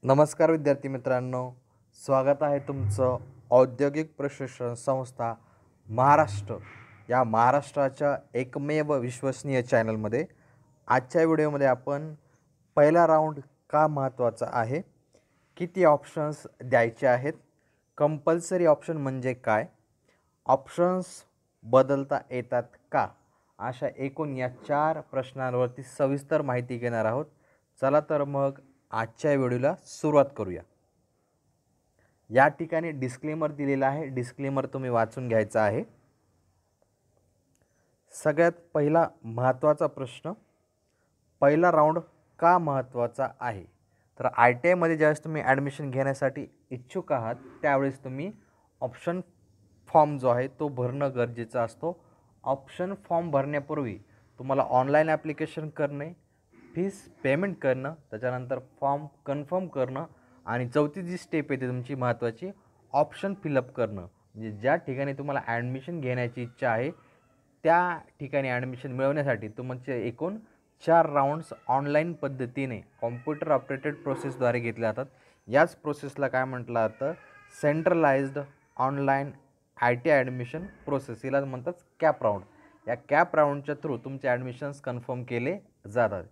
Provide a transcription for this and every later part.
नमस्कार विद्यार्थी मित्रांनो, स्वागत आहे तुमचं औद्योगिक प्रशिक्षण संस्था महाराष्ट्र या महाराष्ट्राच्या एकमेव विश्वसनीय चॅनलमध्ये. आजच्या व्हिडिओमध्ये आपण पहिला राऊंड का महत्त्वाचा आहे, किती ऑप्शन्स द्यायचे आहेत, कंपल्सरी ऑप्शन म्हणजे काय, ऑप्शन्स बदलता येतात का, अशा एकूण या 4 प्रश्नांवरती सविस्तर माहिती घेणार आहोत. चला तर मग आजच्या व्हिडिओला सुरुवात करूया. या ठिकाणी डिस्क्लेमर दिलेला आहे, डिस्क्लेमर तुम्ही वाचून घ्यायचा आहे. सगळ्यात पहिला महत्त्वाचा प्रश्न, पहिला राऊंड का महत्त्वाचा आहे. तर ITI मध्ये ज्यावेळेस तुम्ही ॲडमिशन घेण्यासाठी इच्छुक आहात त्यावेळेस तुम्ही ऑप्शन फॉर्म जो आहे तो भरणं गरजेचं असतो. ऑप्शन फॉर्म भरण्यापूर्वी तुम्हाला ऑनलाईन ॲप्लिकेशन करणे, फीस पेमेंट करणं, त्याच्यानंतर फॉर्म कन्फर्म करणं आणि चौथी जी स्टेप येते तुमची महत्त्वाची, ऑप्शन फिलअप करणं. म्हणजे ज्या ठिकाणी तुम्हाला ॲडमिशन घेण्याची इच्छा आहे त्या ठिकाणी ॲडमिशन मिळवण्यासाठी तुमचे एकूण 4 राऊंड्स ऑनलाईन पद्धतीने कॉम्प्युटर ऑपरेटेड प्रोसेसद्वारे घेतले जातात. याच प्रोसेसला काय म्हटलं जातं, centralised online ITI admission process, हिला म्हणतात कॅप राऊंड. या कॅप राऊंडच्या थ्रू तुमचे ॲडमिशन्स कन्फर्म केले जातात.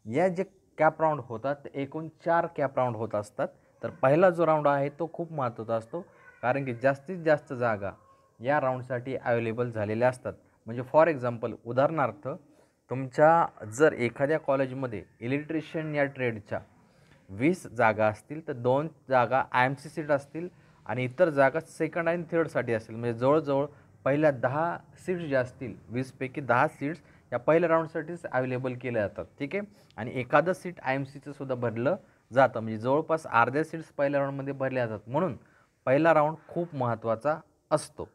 या जे कॅप राऊंड होतात ते एकूण 4 कॅप राऊंड होत असतात. तर पहिला जो राऊंड आहे तो खूप महत्त्वाचा असतो, कारण की जास्तीत जास्त जागा या राऊंडसाठी अवेलेबल झालेल्या असतात. म्हणजे फॉर एक्झाम्पल, उदाहरणार्थ, तुमच्या जर एखाद्या कॉलेजमध्ये इलेक्ट्रिशियन या ट्रेडच्या 20 जागा असतील तर 2 जागा IMC सीट असतील आणि इतर जागा सेकंड आणि थर्डसाठी असतील. म्हणजे जवळजवळ पहिल्या 10 सीट्स ज्या असतील, 20पैकी 10 सीट्स या पहिल्या राऊंडसाठीच अवेलेबल केल्या जातात. ठीक आहे. आणि एखादं सीट IMCचं सुद्धा भरलं जातं. म्हणजे जवळपास अर्ध्या सीट्स पहिल्या राऊंडमध्ये भरल्या जातात. म्हणून पहिला राऊंड खूप महत्त्वाचा असतो.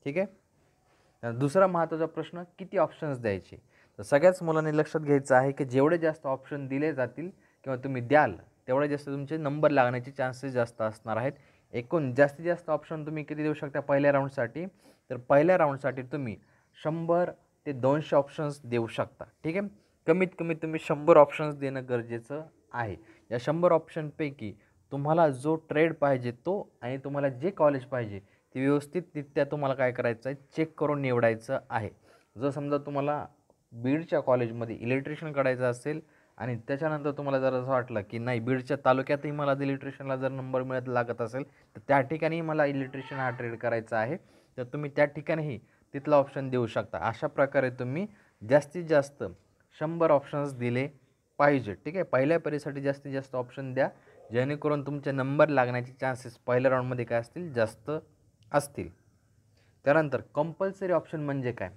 ठीक आहे. दुसरा महत्त्वाचा प्रश्न, किती ऑप्शन्स द्यायचे. तर सगळ्याच मुलांनी लक्षात घ्यायचं आहे की जेवढे जास्त ऑप्शन दिले जातील किंवा तुम्ही द्याल तेवढे जास्त तुमचे नंबर लागण्याचे चान्सेस जास्त असणार आहेत. एकूण जास्तीत जास्त ऑप्शन तुम्ही किती देऊ शकता पहिल्या राऊंडसाठी. तर पहिल्या राऊंडसाठी तुम्ही 100 ते 200 ऑप्शन्स देऊ शकता. ठीक आहे. कमीत कमी तुम्ही 100 ऑप्शन्स देणं गरजेचं आहे. या 100 ऑप्शनपैकी तुम्हाला जो ट्रेड पाहिजे तो आणि तुम्हाला जे कॉलेज पाहिजे ते व्यवस्थितरित्या तुम्हाला काय करायचं आहे, चेक करून निवडायचं आहे. जर समजा तुम्हाला बीडच्या कॉलेजमध्ये इलेक्ट्रिशियन काढायचं असेल आणि त्याच्यानंतर तुम्हाला जर असं वाटलं की नाही, बीडच्या तालुक्यातही मला इलेक्ट्रिशियनला जर नंबर मिळत लागत असेल तर त्या ठिकाणी मला इलेक्ट्रिशियन हा ट्रेड करायचा आहे, तर तुम्ही त्या ठिकाणीही तिथला ऑप्शन देऊ शकता. अशा प्रकारे तुम्ही जास्तीत जास्त 100 ऑप्शन्स दिले पाहिजे. ठीक आहे. पहिल्या परीक्षेसाठी जास्तीत जास्त ऑप्शन द्या, जेणेकरून तुमचे नंबर लागण्याचे चान्सेस पहिल्या राऊंडमध्ये काय असतील, जास्त असतील. त्यानंतर कंपल्सरी ऑप्शन म्हणजे काय.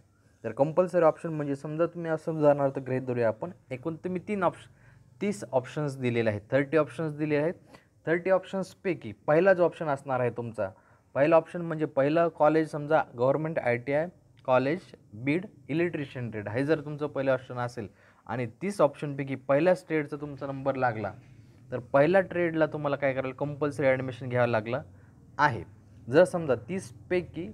तर कंपल्सरी ऑप्शन म्हणजे समजा तुम्ही असं उदाहरणार्थ गृहीत धरूया आपण, एकूण तुम्ही 30 ऑप्शन्स दिलेले आहेत, 30 ऑप्शन्स दिलेले आहेत. 30 ऑप्शन्सपैकी पहिला जो ऑप्शन असणार आहे तुमचा, पहिला ऑप्शन म्हणजे पहिलं कॉलेज, समजा government ITI college Beed electrician trade, हे जर तुमचं पहिलं ऑप्शन असेल आणि 30 ऑप्शनपैकी पहिल्याच ट्रेडचा तुमचा नंबर लागला तर पहिल्या ट्रेडला तुम्हाला काय करायला, कंपल्सरी ॲडमिशन घ्यावं लागलं आहे. जर समजा 30पैकी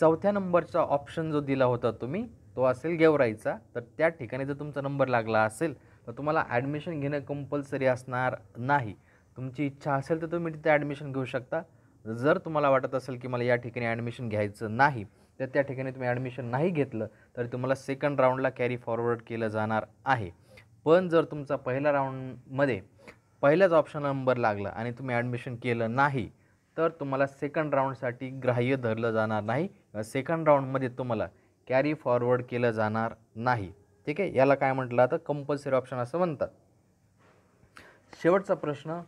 चौथ्या नंबरचा ऑप्शन जो दिला होता तुम्ही तो असेल गेवराईचा, तर त्या ठिकाणी जर तुमचा नंबर लागला असेल तर तुम्हाला ॲडमिशन घेणं कंपल्सरी असणार नाही. तुमची इच्छा असेल तर तुम्ही तिथे ॲडमिशन घेऊ शकता. जर तुम्हाला वाटत असेल की मला या ठिकाणी ॲडमिशन घ्यायचं नाही तर त्या ठिकाणी तुम्ही ॲडमिशन नाही घेतलं तर तुम्हाला सेकंड राऊंडला कॅरी फॉरवर्ड केलं जाणार आहे. पण जर तुमचा पहिल्या राऊंडमध्ये पहिल्याच ऑप्शन नंबर लागला आणि तुम्ही ॲडमिशन केलं नाही तर तुम्हाला सेकंड राऊंडसाठी ग्राह्य धरलं जाणार नाही. सेकंड राऊंडमध्ये तुम्हाला कॅरी फॉरवर्ड केलं जाणार नाही. ठीक आहे. याला काय म्हटलं जातं, कंपल्सरी ऑप्शन असं म्हणतात. शेवटचा प्रश्न,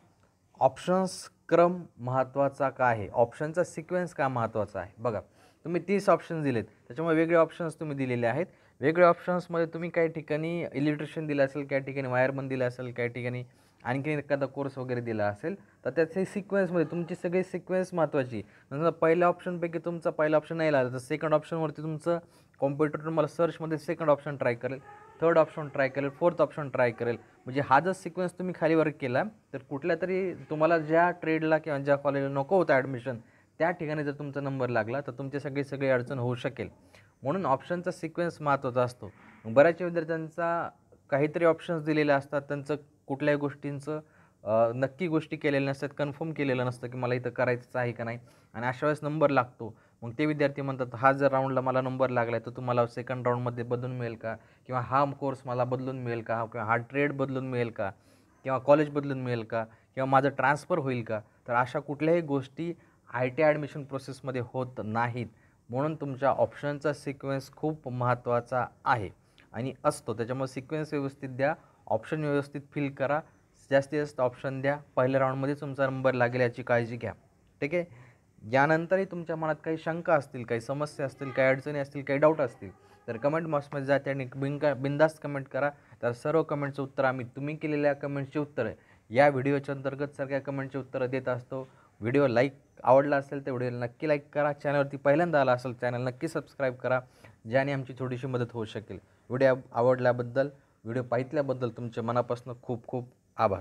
ऑप्शन्स क्रम महत्त्वाचा का आहे, ऑप्शनचा सिक्वेन्स का महत्त्वाचा आहे. बघा, तुम्ही 30 ऑप्शन्स दिलेत, त्याच्यामुळे वेगळे ऑप्शन्स तुम्ही दिलेले आहेत. वेगळ्या ऑप्शन्समध्ये तुम्ही काही ठिकाणी इलेक्ट्रिशियन दिलं असेल, काही ठिकाणी वायरमन दिलं असेल, काही ठिकाणी आणखी एखादा कोर्स वगैरे दिला असेल, तर त्याचे सिक्वेन्समध्ये तुमची सगळी सिक्वेन्स महत्त्वाची. नंतर पहिल्या ऑप्शनपैकी तुमचा पहिला ऑप्शन नाही लागला तर सेकंड ऑप्शनवरती तुमचं कॉम्प्युटर तुम्हाला सर्चमध्ये सेकंड ऑप्शन ट्राय करेल, थर्ड ऑप्शन ट्राय करेल, फोर्थ ऑप्शन ट्राय करेल. म्हणजे हा जर सिक्वेन्स तुम्ही खाली वर्क केला तर कुठल्या तरी तुम्हाला ज्या ट्रेडला किंवा ज्या कॉलेजला नको होतं ॲडमिशन त्या ठिकाणी जर तुमचा नंबर लागला तर तुमची सगळी अडचण होऊ शकेल. म्हणून ऑप्शनचा सिक्वेन्स महत्त्वाचा असतो. बऱ्याच विद्यार्थ्यांचा काहीतरी ऑप्शन्स दिलेले असतात, त्यांचं कुठल्याही गोष्टींचं नक्की गोष्टी केलेल्या नसतात, कन्फर्म केलेलं नसतं की मला इथं करायचंच आहे का नाही. आणि अशा वेळेस नंबर लागतो. मग ते विद्यार्थी म्हणतात, हा जर राऊंडला मला नंबर लागला आहे तर तुम्हाला सेकंड राऊंडमध्ये बदलून मिळेल का, किंवा हा कोर्स मला बदलून मिळेल का, किंवा हा ट्रेड बदलून मिळेल का, किंवा कॉलेज बदलून मिळेल का, किंवा माझं ट्रान्सफर होईल का. तर अशा कुठल्याही गोष्टी ITI ॲडमिशन प्रोसेसमध्ये होत नाहीत. म्हणून तुमच्या ऑप्शनचा सिक्वेन्स खूप महत्त्वाचा आहे आणि असतो. त्याच्यामुळे सिक्वेन्स व्यवस्थित द्या, ऑप्शन व्यवस्थित फिल करा, जास्तीत जास्त ऑप्शन द्या. पहिल्या राऊंडमध्येच तुमचा नंबर लागेल याची काळजी घ्या. ठीक आहे. यानंतरही तुमच्या मनात काही शंका असतील, काही समस्या असतील, काही अडचणी असतील, काही डाऊट असतील तर कमेंट बॉक्समध्ये जा आणि बिनधास्त कमेंट करा. तर सर्व कमेंटचं उत्तर आम्ही तुम्ही केलेल्या कमेंटची उत्तरं या व्हिडिओच्या अंतर्गत सगळ्या कमेंटची उत्तरं देत असतो. व्हिडिओ आवडला असेल तर व्हिडिओला नक्की लाईक करा. चॅनलवरती पहिल्यांदा आला असेल चॅनल नक्की सबस्क्राईब करा, ज्याने आमची थोडीशी मदत होऊ शकेल. व्हिडिओ आवडल्याबद्दल, व्हिडिओ पाहिल्याबद्दल तुमच्या मनापासून खूप खूप आभार.